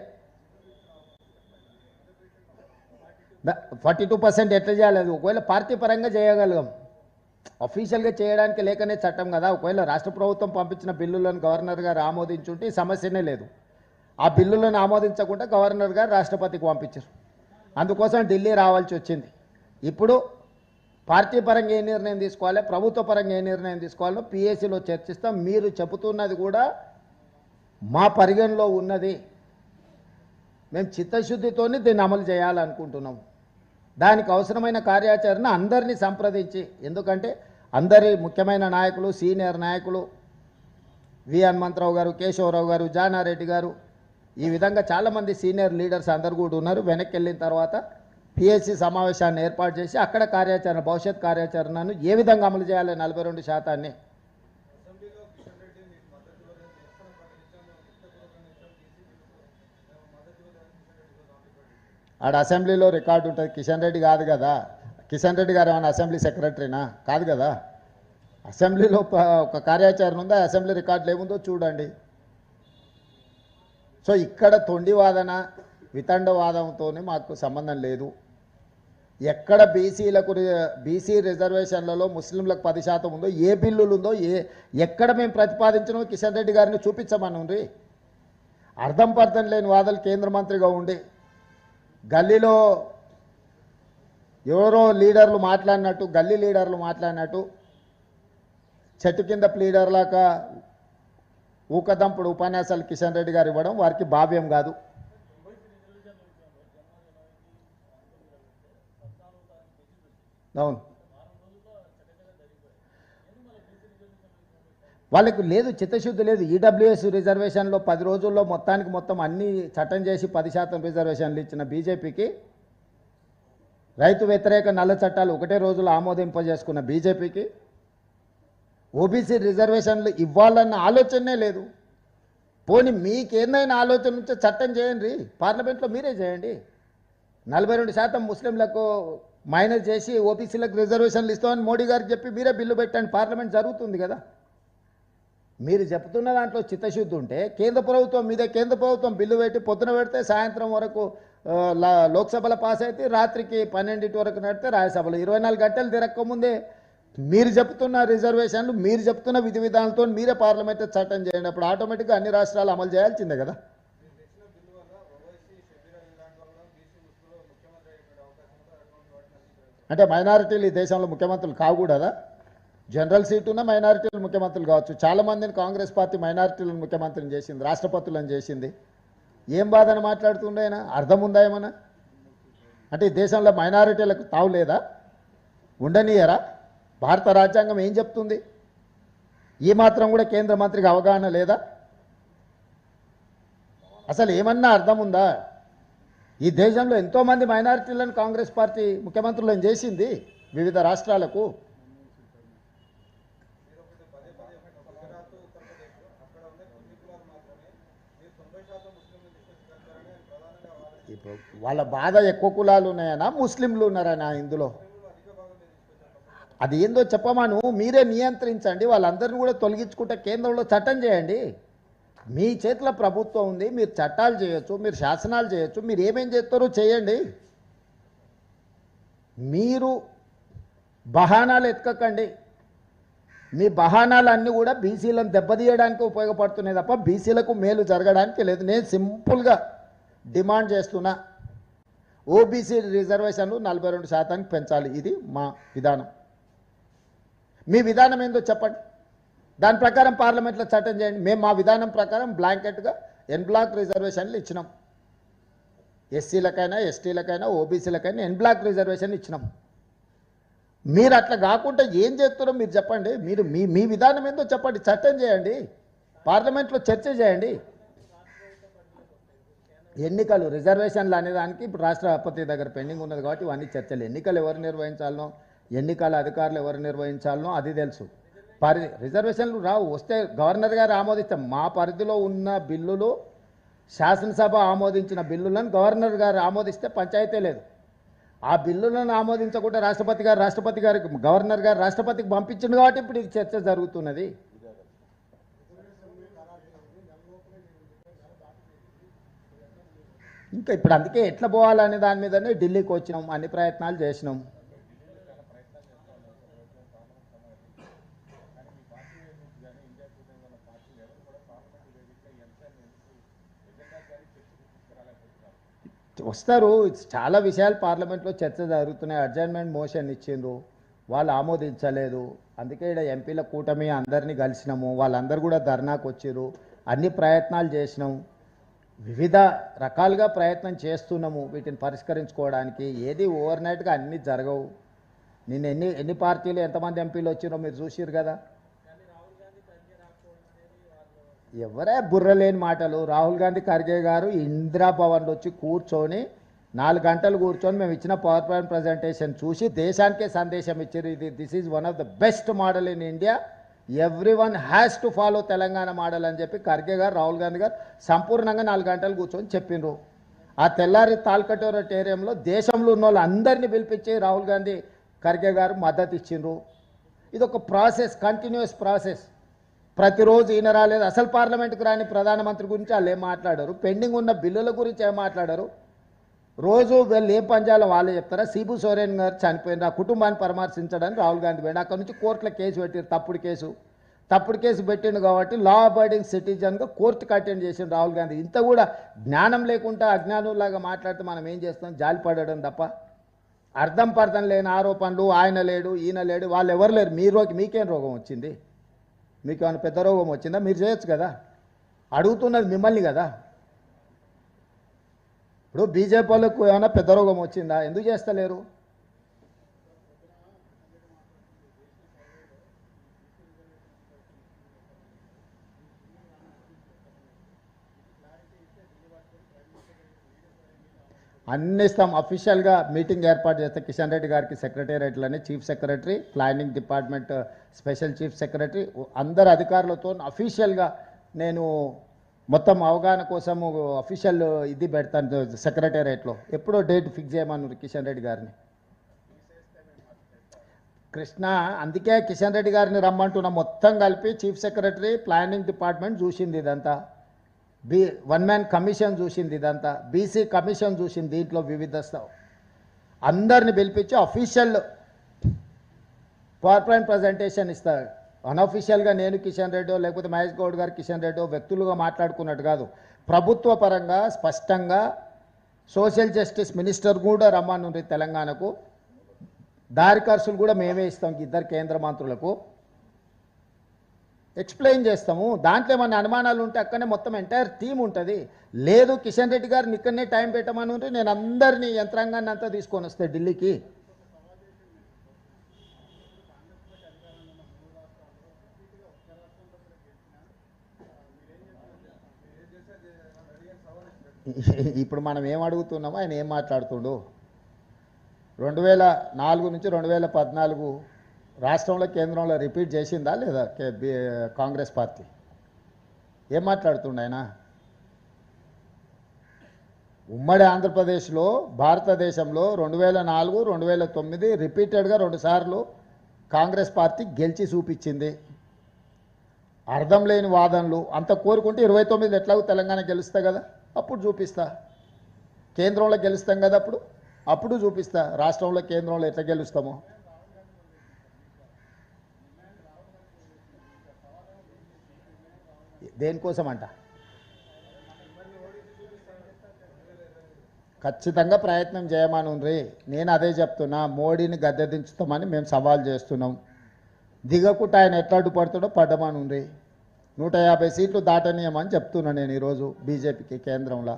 42% ఎట్లా చేయాలి? అది ఒకవేళ పార్టీ పరంగా చేయగలం, అఫీషియల్గా చేయడానికి లేకనే చట్టం కదా. ఒకవేళ రాష్ట్ర ప్రభుత్వం పంపించిన బిల్లులను గవర్నర్ గారు ఆమోదించుంటే ఈ సమస్యనే లేదు. ఆ బిల్లులను ఆమోదించకుండా గవర్నర్ గారు రాష్ట్రపతికి పంపించారు. అందుకోసం ఢిల్లీ రావాల్సి వచ్చింది. ఇప్పుడు పార్టీ పరంగా ఏ నిర్ణయం తీసుకోవాలి, ప్రభుత్వ పరంగా ఏ నిర్ణయం తీసుకోవాలో పిఏసీలో చర్చిస్తాం. మీరు చెబుతున్నది కూడా మా పరిగణలో ఉన్నది. మేము చిత్తశుద్ధితోనే దీన్ని అమలు చేయాలనుకుంటున్నాము. దానికి అవసరమైన కార్యాచరణ అందరినీ సంప్రదించి, ఎందుకంటే అందరి ముఖ్యమైన నాయకులు, సీనియర్ నాయకులు, వి హనుమంతరావు గారు, కేశవరావు గారు, జానారెడ్డి గారు, ఈ విధంగా చాలామంది సీనియర్ లీడర్స్ అందరు కూడా ఉన్నారు. వెనక్కి వెళ్ళిన తర్వాత పిఎస్సి సమావేశాన్ని ఏర్పాటు చేసి అక్కడ కార్యాచరణ, భవిష్యత్ కార్యాచరణను ఏ విధంగా అమలు చేయాలి 42%. ఆడ అసెంబ్లీలో రికార్డు ఉంటుంది. కిషన్ రెడ్డి కాదు కదా, కిషన్ రెడ్డి గారు ఏమైనా అసెంబ్లీ సెక్రటరీనా? కాదు కదా. అసెంబ్లీలో ఒక కార్యాచరణ ఉందా, అసెంబ్లీ రికార్డులు ఏముందో చూడండి. సో ఇక్కడ తొండివాదన, వితండవాదంతో మాకు సంబంధం లేదు. ఎక్కడ బీసీ రిజర్వేషన్లలో ముస్లింలకు 10% ఉందో, ఏ బిల్లులు ఉందో, ఎక్కడ మేము ప్రతిపాదించినో కిషన్ రెడ్డి గారిని చూపించమని అర్థం పర్థం లేని వాదలు కేంద్ర మంత్రిగా ఉండి గల్లీలో ఎవరో లీడర్లు మాట్లాడినట్టు, గల్లీ లీడర్లు మాట్లాడినట్టు చెట్టు కింద లీడర్లాగా ఊకదంపుడు ఉపన్యాసాలు కిషన్ రెడ్డి గారు ఇవ్వడం వారికి భావ్యం కాదు. అవును, వాళ్ళకు లేదు, చిత్తశుద్ధి లేదు. ఈడబ్ల్యూఎస్ రిజర్వేషన్లో 10 రోజుల్లో మొత్తం అన్ని చట్టం చేసి 10% రిజర్వేషన్లు ఇచ్చిన బీజేపీకి, రైతు వ్యతిరేక నల్ల చట్టాలు ఒకటే రోజులో ఆమోదింపజేసుకున్న బీజేపీకి ఓబీసీ రిజర్వేషన్లు ఇవ్వాలన్న ఆలోచనే లేదు. పోనీ మీకేందైనా ఆలోచన ఉంటే చట్టం చేయండి, పార్లమెంట్లో మీరే చేయండి. 42% ముస్లింలకు మైనస్ చేసి ఓబీసీలకు రిజర్వేషన్లు ఇస్తామని మోడీ గారికి చెప్పి మీరే బిల్లు పెట్టండి, పార్లమెంట్ జరుగుతుంది కదా. మీరు చెప్తున్న దాంట్లో చిత్తశుద్ధి ఉంటే కేంద్ర ప్రభుత్వం మీదే, కేంద్ర ప్రభుత్వం బిల్లు పెట్టి పొద్దున పెడితే సాయంత్రం వరకు లోక్సభలో పాస్ అయితే రాత్రికి 12 వరకు నడితే రాజ్యసభలో 24 గంటలు తిరగకముందే మీరు చెప్తున్న రిజర్వేషన్లు, మీరు చెప్తున్న విధి విధానాలతో మీరే పార్లమెంట్ చట్టం చేయండి. అప్పుడు ఆటోమేటిక్గా అన్ని రాష్ట్రాలు అమలు చేయాల్సిందే కదా. అంటే మైనారిటీలు ఈ దేశంలో ముఖ్యమంత్రులు కాకూడదా? జనరల్ సీట్ ఉన్న మైనారిటీలు ముఖ్యమంత్రులు కావచ్చు. చాలామందిని కాంగ్రెస్ పార్టీ మైనారిటీలను ముఖ్యమంత్రిని చేసింది, రాష్ట్రపతులను చేసింది. ఏం బాధన మాట్లాడుతుండేనా? అర్థం ఉందా ఏమన్నా? అంటే ఈ దేశంలో మైనారిటీలకు తావు లేదా? ఉండనీయరా? భారత రాజ్యాంగం ఏం చెప్తుంది? ఈ మాత్రం కూడా కేంద్ర మంత్రికి అవగాహన లేదా? అసలు ఏమన్నా అర్థం ఉందా? ఈ దేశంలో ఎంతోమంది మైనారిటీలను కాంగ్రెస్ పార్టీ ముఖ్యమంత్రులను చేసింది వివిధ రాష్ట్రాలకు. వాళ్ళ బాధ ఎక్కువ కులాలు ఉన్నాయనా, ముస్లింలు ఉన్నారనా ఇందులో? అది ఏందో చెప్పమాను, మీరే నియంత్రించండి. వాళ్ళందరినీ కూడా తొలగించుకుంటే కేంద్రంలో చట్టం చేయండి. మీ చేతిలో ప్రభుత్వం ఉంది, మీరు చట్టాలు చేయొచ్చు, మీరు శాసనాలు చేయొచ్చు, మీరు ఏమేం చేస్తారో చేయండి. మీరు బహానాలు ఎత్తుకండి. మీ బహానాలన్నీ కూడా బీసీలను దెబ్బతీయడానికి ఉపయోగపడుతున్నాయి తప్ప బీసీలకు మేలు జరగడానికి లేదు. నేను సింపుల్గా డిమాండ్ చేస్తున్నా, ఓబీసీ రిజర్వేషన్లు 42% పెంచాలి. ఇది మా విధానం. మీ విధానం ఏందో చెప్పండి, దాని ప్రకారం పార్లమెంట్లో చట్టం చేయండి. మేము మా విధానం ప్రకారం బ్లాంకెట్గా ఎన్ బ్లాక్ రిజర్వేషన్లు ఇచ్చినాం. ఎస్సీలకైనా, ఎస్టీలకైనా, ఓబీసీలకైనా ఎన్ బ్లాక్ రిజర్వేషన్ ఇచ్చినాం. మీరు అట్లా కాకుండా ఏం చేస్తారో మీరు చెప్పండి. మీరు మీ విధానం ఏందో చెప్పండి, చట్టం చేయండి, పార్లమెంట్లో చర్చ చేయండి. ఎన్నికలు, రిజర్వేషన్లు అనేదానికి ఇప్పుడు రాష్ట్రపతి దగ్గర పెండింగ్ ఉన్నది కాబట్టి ఇవన్నీ చర్చలు. ఎన్నికలు ఎవరు నిర్వహించాలనో, ఎన్నికల అధికారులు ఎవరు నిర్వహించాలనో అది తెలుసు. రిజర్వేషన్లు రావు, వస్తే గవర్నర్ గారు ఆమోదిస్తాం. మా పరిధిలో ఉన్న బిల్లులు, శాసనసభ ఆమోదించిన బిల్లులను గవర్నర్ గారు ఆమోదిస్తే పంచాయతీ లేదు. ఆ బిల్లులను ఆమోదించకుండా రాష్ట్రపతి గారికి గవర్నర్ గారు రాష్ట్రపతికి పంపించింది కాబట్టి ఇప్పుడు ఇది చర్చ జరుగుతున్నది. ఇంకా ఇప్పుడు అందుకే ఎట్లా పోవాలనే దాని మీదనే ఢిల్లీకి వచ్చినాం, అన్ని ప్రయత్నాలు చేసినాం. వస్తారు, చాలా విషయాలు పార్లమెంట్లో చర్చ జరుగుతున్నాయి. అడ్జర్న్మెంట్ మోషన్ ఇచ్చిండ్రు, వాళ్ళు ఆమోదించలేదు. అందుకే ఇక్కడ ఎంపీల కూటమి అందరినీ కలిసినాము, వాళ్ళందరూ కూడా ధర్నాకు వచ్చిర్రు. అన్ని ప్రయత్నాలు చేసినాం, వివిధ రకాలుగా ప్రయత్నం చేస్తున్నాము వీటిని పరిష్కరించుకోవడానికి. ఏది ఓవర్ నైట్గా అన్నీ జరగవు. నిన్న ఎన్ని పార్టీలు, ఎంతమంది ఎంపీలు వచ్చిరో మీరు చూసిరు కదా. ఎవరే బుర్రలేని మాటలు. రాహుల్ గాంధీ ఖర్గే గారు ఇందిరా భవన్లో వచ్చి కూర్చొని 4 గంటలు కూర్చొని మేము ఇచ్చిన పవర్ పాయింట్ ప్రజెంటేషన్ చూసి దేశానికే సందేశం ఇచ్చారు. This is one of the best model in India, every one has to follow Telangana model అని చెప్పి ఖర్గే గారు రాహుల్ గాంధీ గారు సంపూర్ణంగా 4 గంటలు కూర్చొని చెప్పిండ్రు. ఆ తెల్లారి తాల్కటోరటేరియంలో దేశంలో ఉన్న వాళ్ళు అందరినీ పిలిపించి రాహుల్ గాంధీ ఖర్గే గారు మద్దతు ఇచ్చిండ్రు. ఇది ఒక ప్రాసెస్, కంటిన్యూస్ ప్రాసెస్. ప్రతిరోజు ఈయన రాలేదు, అసలు పార్లమెంట్కి రాని ప్రధానమంత్రి గురించి వాళ్ళు ఏం మాట్లాడారు, పెండింగ్ ఉన్న బిల్లుల గురించి ఏం మాట్లాడారు, రోజు వీళ్ళు ఏం పంచాలో వాళ్ళే చెప్తారా. సిబు సోరెన్ గారు చనిపోయిన ఆ కుటుంబాన్ని పరామర్శించడానికి రాహుల్ గాంధీ పోయిన అక్కడ నుంచి కోర్టులో కేసు పెట్టారు, తప్పుడు కేసు పెట్టిండు కాబట్టి లా అబైడింగ్ సిటిజన్గా కోర్టుకు అటెండ్ చేసిండు రాహుల్ గాంధీ. ఇంత కూడా జ్ఞానం లేకుండా అజ్ఞానులాగా మాట్లాడితే మనం ఏం చేస్తాం, జాలిపడడం తప్ప. అర్థం పర్థం లేని ఆరోపణలు, ఆయన లేడు ఈయన లేడు, వాళ్ళు ఎవరు లేరు. మీకేం రోగం వచ్చింది, మీకు ఏమైనా పెద్ద రోగం వచ్చిందా, మీరు చేయొచ్చు కదా, అడుగుతున్నది మిమ్మల్ని కదా. ఇప్పుడు బీజేపీ వాళ్ళకు ఏమైనా పెద్ద రోగం వచ్చిందా, ఎందుకు చేస్తలేరు? అన్ని ఇస్తాం. అఫీషియల్గా మీటింగ్ ఏర్పాటు చేస్తే కిషన్ రెడ్డి గారికి సెక్రటేరియట్లని chief secretary, planning department special chief secretary, అందరు అధికారులతో అఫీషియల్గా నేను మొత్తం అవగాహన కోసం అఫీషియల్ ఇది పెడతాను సెక్రటేరియట్లో. ఎప్పుడో డేట్ ఫిక్స్ చేయమన్నారు కిషన్ రెడ్డి గారిని. కృష్ణ, అందుకే కిషన్ రెడ్డి గారిని రమ్మంటున్నా. మొత్తం కలిపి చీఫ్ సెక్రటరీ, ప్లానింగ్ డిపార్ట్మెంట్ చూసింది ఇదంతా, వన్ మ్యాన్ కమిషన్ చూసింది ఇదంతా, బీసీ కమిషన్ చూసింది. దీంట్లో వివిధ అందరిని పిలిపించి అఫీషియల్ పవర్ పాయింట్ ప్రజెంటేషన్ ఇస్తారు. అన్అఫీషియల్గా నేను కిషన్ రెడ్డి లేకపోతే మహేష్ గౌడ్ గారు కిషన్ రెడ్డి వ్యక్తులుగా మాట్లాడుకున్నట్టు కాదు, ప్రభుత్వ పరంగా స్పష్టంగా సోషల్ జస్టిస్ మినిస్టర్ కూడా రమ్మనుంది తెలంగాణకు. దారి ఖర్చులు కూడా మేమే ఇస్తాం ఇద్దరు కేంద్ర మంత్రులకు, ఎక్స్ప్లెయిన్ చేస్తాము. దాంట్లో ఏమన్నా అనుమానాలు ఉంటే అక్కడనే మొత్తం ఎంటైర్ టీం ఉంటుంది. లేదు కిషన్ రెడ్డి గారిని ఇక్కడనే టైం పెట్టమని ఉంటే నేను అందరినీ యంత్రాంగాన్ని అంతా తీసుకొని వస్తే ఢిల్లీకి. ఇప్పుడు మనం ఏం అడుగుతున్నామో ఆయన ఏం మాట్లాడుతుండు. 2004 నుంచి 2014 రాష్ట్రంలో కేంద్రంలో రిపీట్ చేసిందా లేదా కాంగ్రెస్ పార్టీ? ఏం మాట్లాడుతుండ ఆయన? ఉమ్మడి ఆంధ్రప్రదేశ్లో భారతదేశంలో 2004, 2009 రిపీటెడ్గా 2 సార్లు కాంగ్రెస్ పార్టీ గెలిచి చూపించింది. అర్థం లేని వాదనలు అంత కోరుకుంటే 29 ఎట్లాగో తెలంగాణ గెలుస్తా కదా, అప్పుడు చూపిస్తా. కేంద్రంలో గెలుస్తాం కదా అప్పుడు చూపిస్తా రాష్ట్రంలో కేంద్రంలో ఎట్లా గెలుస్తామో. దేనికోసం అంట? ఖచ్చితంగా ప్రయత్నం చేయమని ఉండ్రి. నేను అదే చెప్తున్నా, మోడీని గద్దె దించుతామని మేము సవాల్ చేస్తున్నాం. దిగకుండా ఆయన ఎట్లా అడ్డుపడుతాడో పడ్డమని ఉండ్రి. 150 సీట్లు దాటనీయమని చెప్తున్నా నేను ఈరోజు బీజేపీకి కేంద్రంలో.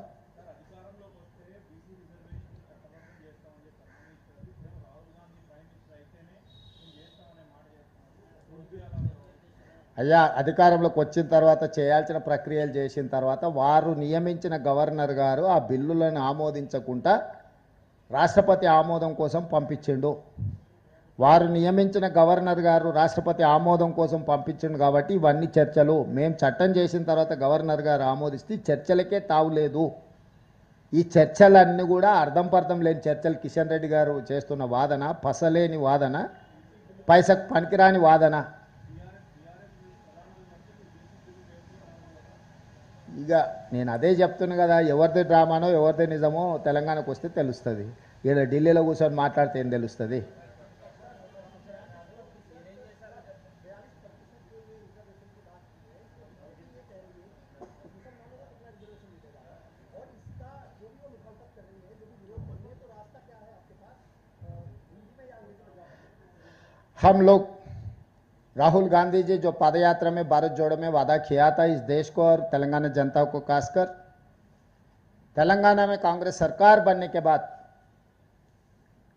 అయ్యా, అధికారంలోకి వచ్చిన తర్వాత చేయాల్సిన ప్రక్రియలు చేసిన తర్వాత వారు నియమించిన గవర్నర్ గారు ఆ బిల్లులను ఆమోదించకుండా రాష్ట్రపతి ఆమోదం కోసం పంపించిండు. వారు నియమించిన గవర్నర్ గారు రాష్ట్రపతి ఆమోదం కోసం పంపించిండు కాబట్టి ఇవన్నీ చర్చలు. మేము చట్టం చేసిన తర్వాత గవర్నర్ గారు ఆమోదిస్తే చర్చలకే తావులేదు. ఈ చర్చలన్నీ కూడా అర్థం పర్థం లేని చర్చలు. కిషన్ రెడ్డి గారు చేస్తున్న వాదన పసలేని వాదన, పైసకు పనికిరాని వాదన. ఇక నేను అదే చెప్తున్నా కదా, ఎవరిది డ్రామానో ఎవరిది నిజమో తెలంగాణకు వస్తే తెలుస్తుంది. ఇక్కడ ఢిల్లీలో కూర్చొని మాట్లాడితే ఏం తెలుస్తుంది? हम लोग राहुल गांधी जी जो पदयात्रा में भारत जोड़ो में वादा किया था इस देश को और तेलंगाना जनता को खासकर, तेलंगाना में कांग्रेस सरकार बनने के बाद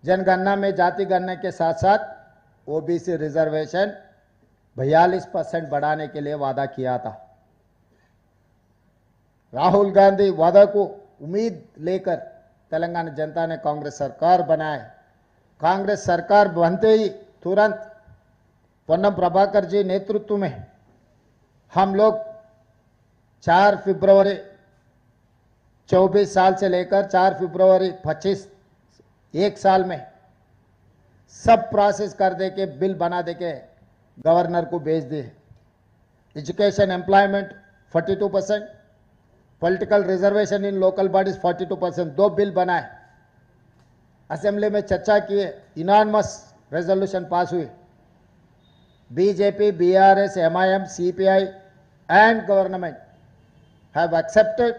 जनगणना में जाति गणना के साथ साथ ओबीसी रिजर्वेशन 42% बढ़ाने के लिए वादा किया था। राहुल गांधी वादा को उम्मीद लेकर तेलंगाना जनता ने कांग्रेस सरकार बनाए। कांग्रेस सरकार बनते ही तुरंत पोन्नम प्रभाकर जी नेतृत्व में हम लोग 4 फरवरी 24 साल से लेकर 4 फरवरी 25 एक साल में सब प्रोसेस कर दे के बिल बना दे के गवर्नर को भेज दिए। एजुकेशन एम्प्लॉयमेंट 42%, पॉलिटिकल रिजर्वेशन इन लोकल बॉडीज 42%, 2 बिल बनाए। असेंबली में चर्चा किए, इनानमस रेजोल्यूशन पास हुई। BJP, BRS, MIM, CPI and government have accepted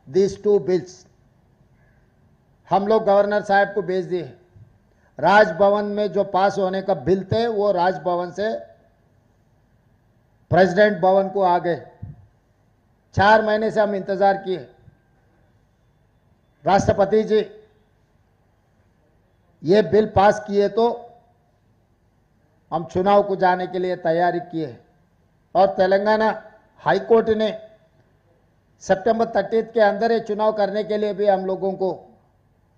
these 2 bills. हम लोग गवर्नर साहब को भेज दिए। राजभवन में जो पास होने का बिल थे वो राजभवन से प्रेसिडेंट भवन को आ गए। 4 महीने से हम इंतजार किए। राष्ट्रपति जी ये बिल पास किए तो हम चुनाव को जाने के लिए तैयारी किए और तेलंगाना हाई कोर्ट ने सितंबर 30 के अंदर ये चुनाव करने के लिए भी हम लोगों को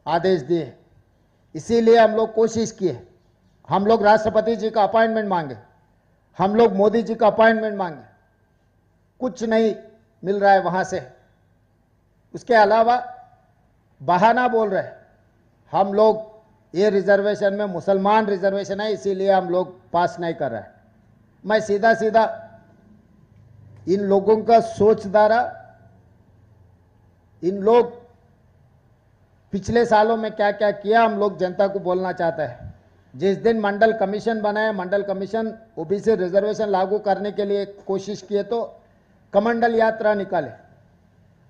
आदेश दिए। इसीलिए हम लोग कोशिश किए। हम लोग राष्ट्रपति जी का अपॉइंटमेंट मांगे, हम लोग मोदी जी का अपॉइंटमेंट मांगे, कुछ नहीं मिल रहा है वहां से। उसके अलावा बहाना बोल रहे हम लोग ये रिजर्वेशन में मुसलमान रिजर्वेशन है इसीलिए हम लोग पास नहीं कर रहे हैं। मैं सीधा सीधा इन लोगों का सोच द्वारा, इन लोग पिछले सालों में क्या क्या किया हम लोग जनता को बोलना चाहते हैं। जिस दिन मंडल कमीशन बनाया, मंडल कमीशन ओबीसी रिजर्वेशन लागू करने के लिए कोशिश किए तो कमंडल यात्रा निकाले,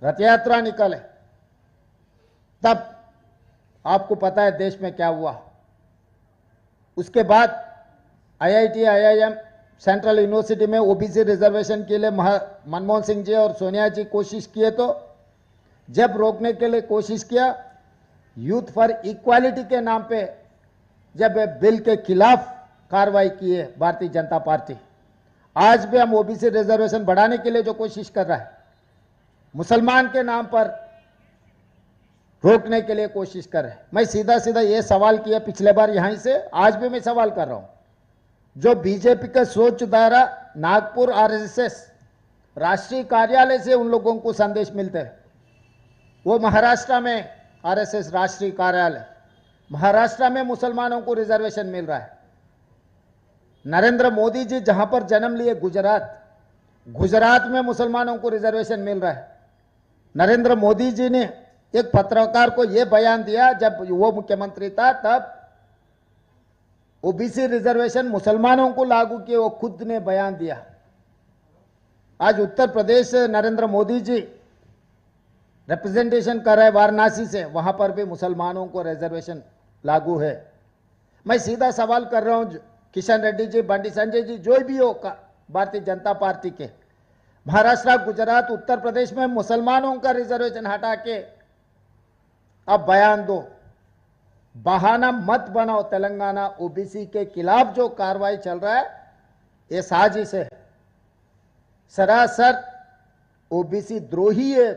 रथ यात्रा निकाले, तब आपको पता है देश में क्या हुआ। उसके बाद आईआईटी, आईआईएम, सेंट्रल यूनिवर्सिटी में ओबीसी रिजर्वेशन के लिए मनमोहन सिंह जी और सोनिया जी कोशिश किए तो जब रोकने के लिए कोशिश किया, यूथ फॉर इक्वालिटी के नाम पे जब बिल के खिलाफ कार्रवाई की है भारतीय जनता पार्टी। आज भी हम ओबीसी रिजर्वेशन बढ़ाने के लिए जो कोशिश कर रहा है, मुसलमान के नाम पर रोकने के लिए कोशिश कर रहे हैं। मैं सीधा सीधा ये सवाल किया पिछले बार यहीं से, आज भी मैं सवाल कर रहा हूं। जो बीजेपी का सोच द्वारा नागपुर आरएसएस राष्ट्रीय कार्यालय से उन लोगों को संदेश मिलते हैं, वो महाराष्ट्र में आरएसएस राष्ट्रीय कार्यालय, महाराष्ट्र में मुसलमानों को रिजर्वेशन मिल रहा है। नरेंद्र मोदी जी जहां पर जन्म लिए गुजरात, गुजरात में मुसलमानों को रिजर्वेशन मिल रहा है। नरेंद्र मोदी जी ने एक पत्रकार को यह बयान दिया जब वो मुख्यमंत्री था, तब ओबीसी रिजर्वेशन मुसलमानों को लागू किए, वो खुद ने बयान दिया। आज उत्तर प्रदेश नरेंद्र मोदी जी रिप्रेजेंटेशन कर रहे वाराणसी से, वहां पर भी मुसलमानों को रिजर्वेशन लागू है। मैं सीधा सवाल कर रहा हूं, किशन रेड्डी जी, बंडी संजय जी, जो भी हो भारतीय जनता पार्टी के, महाराष्ट्र, गुजरात, उत्तर प्रदेश में मुसलमानों का रिजर्वेशन हटा के अब बयान दो, बहाना मत बनाओ। तेलंगाना ओबीसी के खिलाफ जो कार्रवाई चल रहा है ये साजिश है, सरासर ओबीसी द्रोही है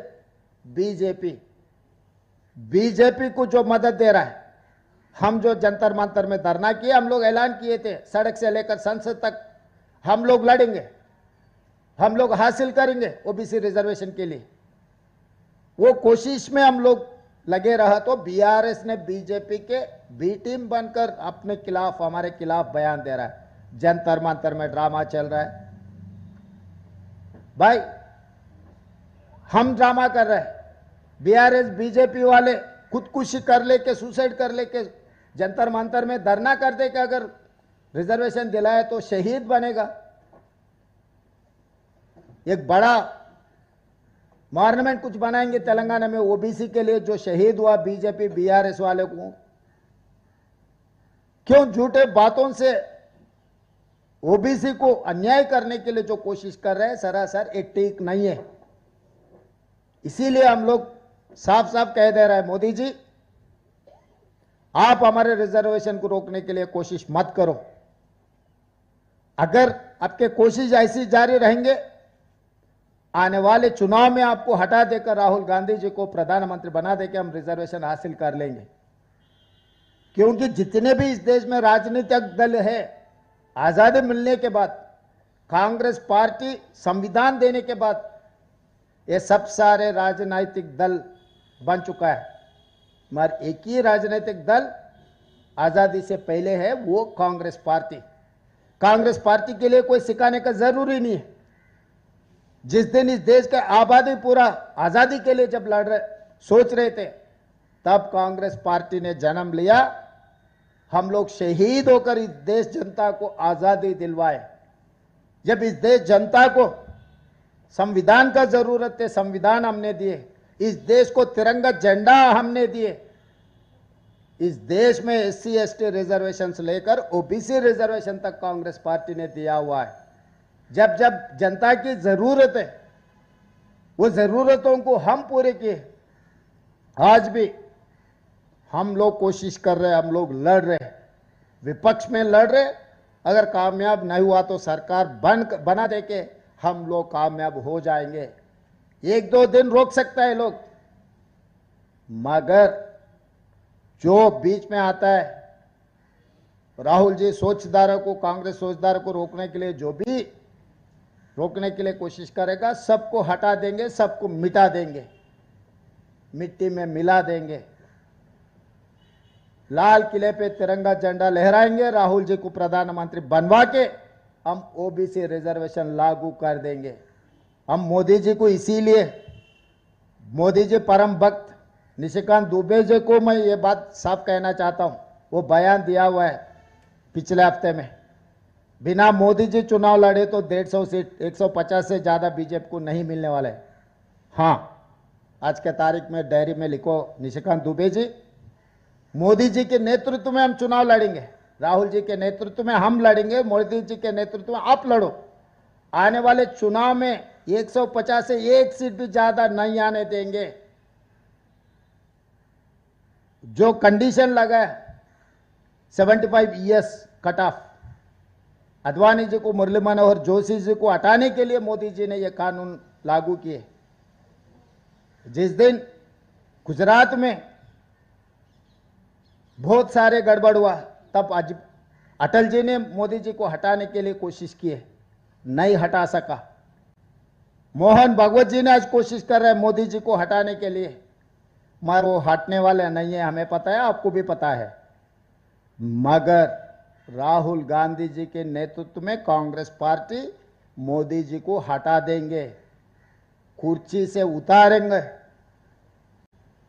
बीजेपी। बीजेपी को जो मदद दे रहा है, हम जो जंतर मंतर में धरना किए, हम लोग ऐलान किए थे सड़क से लेकर संसद तक हम लोग लड़ेंगे, हम लोग हासिल करेंगे ओबीसी रिजर्वेशन के लिए। वो कोशिश में हम लोग लगे रहा तो बीआरएस ने बीजेपी के बी टीम बनकर अपने खिलाफ, हमारे खिलाफ बयान दे रहा है। जंतर मंतर में ड्रामा चल रहा है भाई, हम ड्रामा कर रहे हैं। बीआरएस बीजेपी वाले खुदकुशी कर लेके, सुसाइड कर लेके जंतर मंतर में धरना कर दे के अगर रिजर्वेशन दिलाए तो शहीद बनेगा। एक बड़ा मॉन्यूमेंट कुछ बनाएंगे तेलंगाना में ओबीसी के लिए, जो शहीद हुआ बीजेपी बीआरएस वाले को। क्यों झूठे बातों से ओबीसी को अन्याय करने के लिए जो कोशिश कर रहे हैं, सरासर ये ठीक नहीं है। इसीलिए हम लोग साफ साफ कह दे रहे हैं, मोदी जी आप हमारे रिजर्वेशन को रोकने के लिए कोशिश मत करो। अगर आपके कोशिश ऐसी जारी रहेंगे आने वाले चुनाव में आपको हटा देकर राहुल गांधी जी को प्रधानमंत्री बना देकर हम रिजर्वेशन हासिल कर लेंगे। क्योंकि जितने भी इस देश में राजनीतिक दल है, आजादी मिलने के बाद कांग्रेस पार्टी संविधान देने के बाद ये सब सारे राजनीतिक दल बन चुका है, मगर एक ही राजनीतिक दल आजादी से पहले है, वो कांग्रेस पार्टी। कांग्रेस पार्टी के लिए कोई सिखाने का जरूरी नहीं है। जिस दिन इस देश के आबादी पूरा आजादी के लिए जब लड़ रहे सोच रहे थे, तब कांग्रेस पार्टी ने जन्म लिया। हम लोग शहीद होकर इस देश जनता को आजादी दिलवाए। जब इस देश जनता को संविधान का जरूरत है, संविधान हमने दिए। इस देश को तिरंगा झंडा हमने दिए। इस देश में एससी एसटी रिजर्वेशन से लेकर ओबीसी रिजर्वेशन तक कांग्रेस पार्टी ने दिया हुआ है। जब जब जनता की जरूरत है, वो जरूरतों को हम पूरे किए। आज भी हम लोग कोशिश कर रहे हैं, हम लोग लड़ रहे हैं, विपक्ष में लड़ रहे। अगर कामयाब नहीं हुआ तो सरकार बना दे के हम लोग कामयाब हो जाएंगे। एक दो दिन रोक सकता है लोग, मगर जो बीच में आता है, राहुल जी सोचदारों को, कांग्रेस सोचदारों को रोकने के लिए जो भी रोकने के लिए कोशिश करेगा, सबको हटा देंगे, सबको मिटा देंगे, मिट्टी में मिला देंगे। लाल किले पे तिरंगा झंडा लहराएंगे, राहुल जी को प्रधानमंत्री बनवा के हम ओबीसी रिजर्वेशन लागू कर देंगे। हम मोदी जी को इसीलिए, मोदी जी परम भक्त निशिकांत दुबे जी को मैं ये बात साफ कहना चाहता हूं। वो बयान दिया हुआ है पिछले हफ्ते में, बिना मोदी जी चुनाव लड़े तो 150 सीट 150 से ज्यादा बीजेपी को नहीं मिलने वाले। हाँ, आज के तारीख में डायरी में लिखो, निशिकांत दुबे जी, मोदी जी के नेतृत्व में हम चुनाव लड़ेंगे, राहुल जी के नेतृत्व में हम लड़ेंगे, मोदी जी के नेतृत्व में आप लड़ो। आने वाले चुनाव में 150 से एक सीट भी ज्यादा नहीं आने देंगे। जो कंडीशन लगा है 75 years cut off, Advani ji को, मुरली मनोहर जोशी जी को हटाने के लिए मोदी जी ने यह कानून लागू किए। जिस दिन गुजरात में बहुत सारे गड़बड़ हुआ, तब आज अटल जी ने मोदी जी को हटाने के लिए कोशिश की है, नहीं हटा सका। मोहन भागवत जी ने आज कोशिश कर रहे हैं मोदी जी को हटाने के लिए, मगर वो हटने वाले नहीं है, हमें पता है, आपको भी पता है। मगर राहुल गांधी जी के नेतृत्व में कांग्रेस पार्टी मोदी जी को हटा देंगे, कुर्सी से उतारेंगे,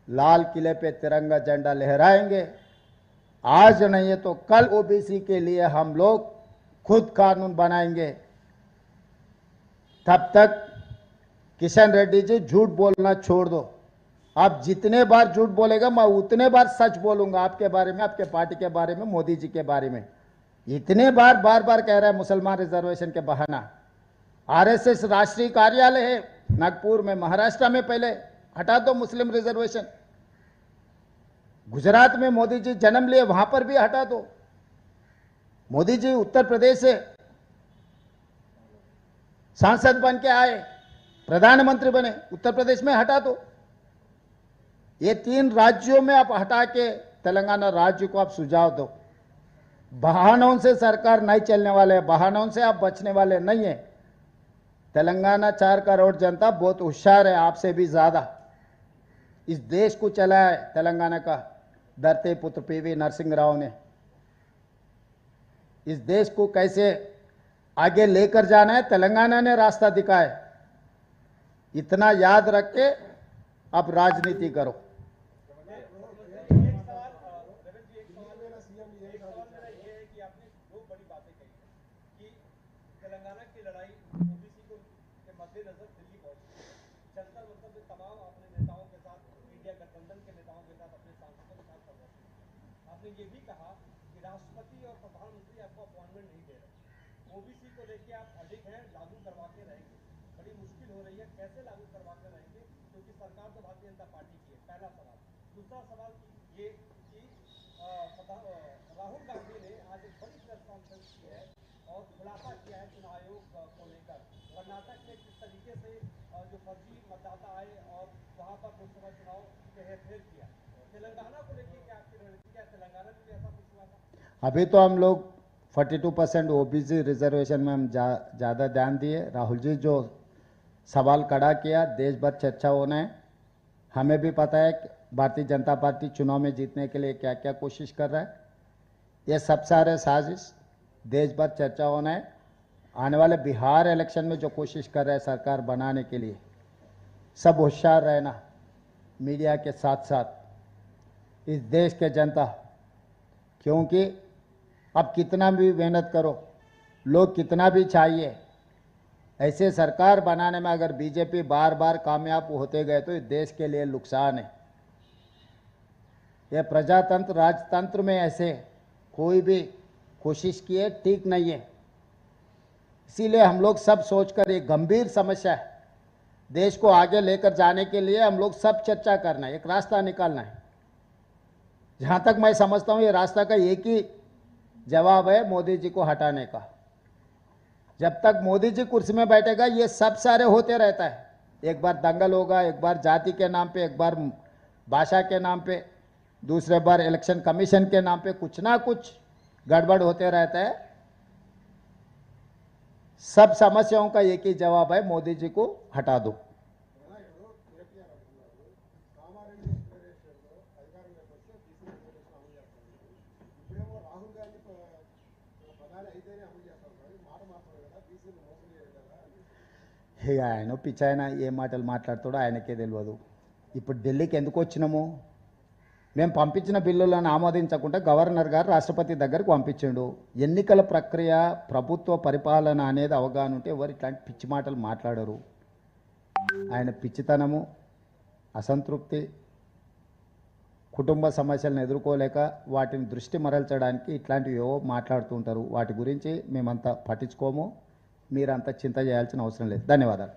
लाल किले पे तिरंगा झंडा लहराएंगे। आज नहीं है तो कल ओबीसी के लिए हम लोग खुद कानून बनाएंगे। तब तक किशन रेड्डी जी झूठ बोलना छोड़ दो। आप जितने बार झूठ बोलेगा, मैं उतने बार सच बोलूंगा आपके बारे में, आपके पार्टी के बारे में, मोदी जी के बारे में। इतने बार बार कह रहा है मुसलमान रिजर्वेशन के बहाना। आरएसएस राष्ट्रीय कार्यालय है नागपुर में, महाराष्ट्र में, पहले हटा दो मुस्लिम रिजर्वेशन। गुजरात में मोदी जी जन्म लिए, वहां पर भी हटा दो। मोदी जी उत्तर प्रदेश से सांसद बन के आए, प्रधानमंत्री बने, उत्तर प्रदेश में हटा दो। ये 3 राज्यों में आप हटा के तेलंगाना राज्य को आप सुझाव दो। बहानों से सरकार नहीं चलने वाले, बहानों से आप बचने वाले नहीं है। तेलंगाना 4 करोड़ जनता बहुत होशियार है, आपसे भी ज्यादा। इस देश को चलाया है तेलंगाना का धरती पुत्र पीवी नरसिंह राव ने। इस देश को कैसे आगे लेकर जाना है, तेलंगाना ने रास्ता दिखाया। इतना याद रख के अब राजनीति करो। तेलंगाना की लड़ाई ओबीसी को के मद्देनजर दिल्ली पहुंची, जंतर मंतर में तमाम अपने नेताओं के साथ, इंडिया गठबंधन के नेताओं के साथ, अपने सांसदों के साथ कर रहे थे। आपने ये भी कहा कि राष्ट्रपति और प्रधानमंत्री आपको अपॉइंटमेंट नहीं दे रहे, ओबीसी को लेके आप अडिग हैं, लागू करवा के रहेंगे। बड़ी मुश्किल हो रही है, कैसे लागू करवा के रहेंगे, क्योंकि सरकार तो भारतीय जनता पार्टी की है, पहला सवाल। दूसरा सवाल ये कि राहुल गांधी ने आज एक बड़ी प्रेस कॉन्फ्रेंस की है और खुलासा किया है चुनाव आयोग को लेकर। कर्नाटक में किस तरीके से जो फर्जी मतदाता आए और वहां पर लोकसभा चुनाव में हेरफेर किया। तेलंगाना को लेकर क्या आपकी रणनीति, क्या तेलंगाना में भी ऐसा कुछ हुआ था? अभी तो हम लोग 42% ओबीसी रिजर्वेशन में हम ज़्यादा ध्यान दिए। राहुल जी जो सवाल खड़ा किया, देश भर चर्चा होना है। हमें भी पता है कि भारतीय जनता पार्टी चुनाव में जीतने के लिए क्या क्या कोशिश कर रहा है। ये सब सारे साजिश देश भर चर्चा होना है। आने वाले बिहार इलेक्शन में जो कोशिश कर रहा है सरकार बनाने के लिए, सब होशियार रहना, मीडिया के साथ साथ इस देश के जनता, क्योंकि अब कितना भी मेहनत करो, लोग कितना भी चाहिए, ऐसे सरकार बनाने में अगर बीजेपी बार बार कामयाब होते गए तो इस देश के लिए नुकसान है। यह प्रजातंत्र राजतंत्र में ऐसे कोई भी कोशिश किए ठीक नहीं है। इसीलिए हम लोग सब सोचकर, एक गंभीर समस्या है, देश को आगे लेकर जाने के लिए हम लोग सब चर्चा करना है, एक रास्ता निकालना है। जहां तक मैं समझता हूं ये रास्ता का एक ही जवाब है, मोदी जी को हटाने का। जब तक मोदी जी कुर्सी में बैठेगा ये सब सारे होते रहता है। एक बार दंगल होगा, एक बार जाति के नाम पे, एक बार भाषा के नाम पे, दूसरे बार इलेक्शन कमीशन के नाम पे कुछ ना कुछ गड़बड़ होते रहता है। सब समस्याओं का एक ही जवाब है, मोदी जी को हटा दो। ఆయన పిచ్చి, ఆయన ఏ మాటలు మాట్లాడుతాడో ఆయనకే తెలియదు. ఇప్పుడు ఢిల్లీకి ఎందుకు వచ్చినాము? మేము పంపించిన బిల్లులను ఆమోదించకుండా గవర్నర్ గారు రాష్ట్రపతి దగ్గరకు పంపించిండు. ఎన్నికల ప్రక్రియ, ప్రభుత్వ పరిపాలన అనేది అవగాహన ఉంటే ఎవరు ఇట్లాంటి పిచ్చి మాటలు మాట్లాడరు. ఆయన పిచ్చితనము, అసంతృప్తి, కుటుంబ సమస్యలను ఎదుర్కోలేక వాటిని దృష్టి మరల్చడానికి ఇట్లాంటివి ఏవో మాట్లాడుతూ ఉంటారు. వాటి గురించి మేమంతా పట్టించుకోము. మీరంతా చింత చేయాల్సిన అవసరం లేదు. ధన్యవాదాలు.